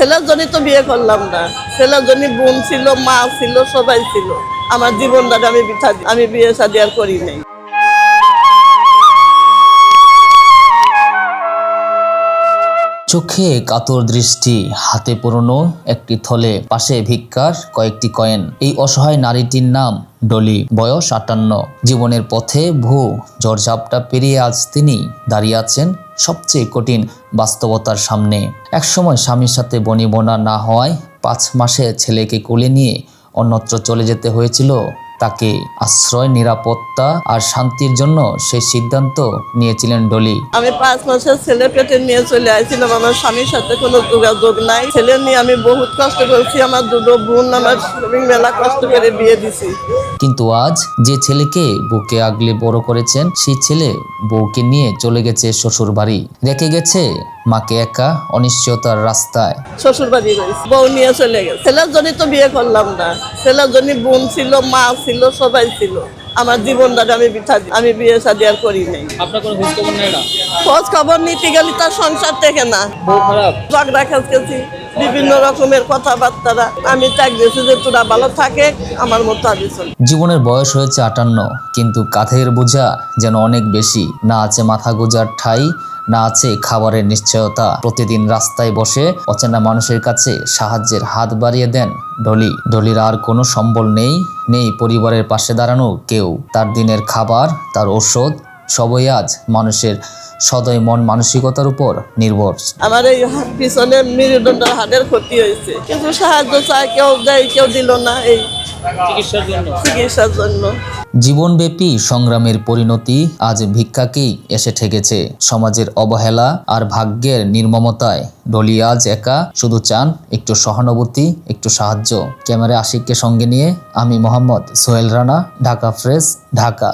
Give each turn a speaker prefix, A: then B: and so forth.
A: ছেলের জন্যই তো বিয়ে করলাম না। ছেলের জন্য বোন ছিল, মা ছিল, সবাই ছিল। আমার জীবনটা আমি বিয়ে শাদী আর করি নাই।
B: চোখে কাতর দৃষ্টি, হাতে পুরনো একটি থলে, পাশে ভিক্ষার কয়েকটি কয়েন। এই অসহায় নারীটির নাম ডলি, বয়স 58। জীবনের পথে বহু ঝড়ঝাপটা পেরিয়ে আজ তিনি দাঁড়িয়ে আছেন সবচেয়ে কঠিন বাস্তবতার সামনে। একসময় স্বামীর সাথে বনিবনা না হওয়ায় 5 মাসে ছেলেকে কোলে নিয়ে অন্যত্র চলে যেতে হয়েছিল তাকে। আশ্রয়, নিরাপত্তা আর শান্তির জন্য সেই সিদ্ধান্ত নিয়েছিলেন ডলি।
A: আমি 5 মাসের ছেলে পেটে নিয়ে চলে আসছিলাম। আমার স্বামীর সাথে কোনো যোগাযোগ নাই। ছেলে নিয়ে আমি বহুত কষ্ট করেছি। আমার দুটো বোন আমার মেলা কষ্ট করে বিয়ে দিছি।
B: কিন্তু আজ যে ছেলেকে বুকে আগলে বড় করেছেন, সেই ছেলে বউকে নিয়ে চলে গেছে শ্বশুর বাড়ি, রেখে গেছে মাকে একা অনিশ্চয়তার রাস্তায়।
A: শ্বশুর বাড়ি রয়েছে, বউ নিয়ে চলে গেছে। ছেলের জন্যই তো বিয়ে করলাম না। ছেলের জন্য বোন ছিল, মা ছিল, সবাই ছিল। আমার জীবনটা আমি বিয়ে শাদী আর করি নাই।
C: আপনার কোনো খোঁজ খবর নেই না?
A: খোঁজ খবর নিতে গেলে তার সংসার থেকে না,
C: বউ খারাপ?
A: ঝগড়া খেলতেছি, বিভিন্ন রকমের কথাবার্তা। আমি চাই দিয়েছি যে তোরা ভালো থাকে, আমার মতো আমি চল।
B: জীবনের বয়স হয়েছে 58, কিন্তু কাঁধের বোঝা যেন অনেক বেশি। না আছে মাথা গোজার ঠাঁই, না আছে খাবারের নিশ্চয়তা। প্রতিদিন রাস্তায় বসে অচেনা মানুষের কাছে সাহায্যের হাত বাড়িয়ে দেন ডলি। ডলির আর কোনো সম্বল নেই পরিবারের পাশে দাঁড়ানো কেউ। তার দিনের খাবার, তার ঔষধ সবই আজ মানুষের সদয় মন মানসিকতার উপর নির্ভর।
A: আমার এই পিছনে মেরুদণ্ড হাড়ের ক্ষতি হয়েছে, কিন্তু সাহায্য চাই, কেউ দেয়, কেউ দিল না। এই চিকিৎসার জন্য
B: জীবনব্যাপী সংগ্রামের পরিণতি আজ ভিক্ষাকেই এসে ঠেকেছে। সমাজের অবহেলা আর ভাগ্যের নির্মমতায় ডলি আজ একা, শুধু চান একটু সহানুভূতি, একটু সাহায্য। ক্যামেরায় আশিককে সঙ্গে নিয়ে আমি মোহাম্মদ সোহেল রানা, ঢাকা প্রেস, ঢাকা।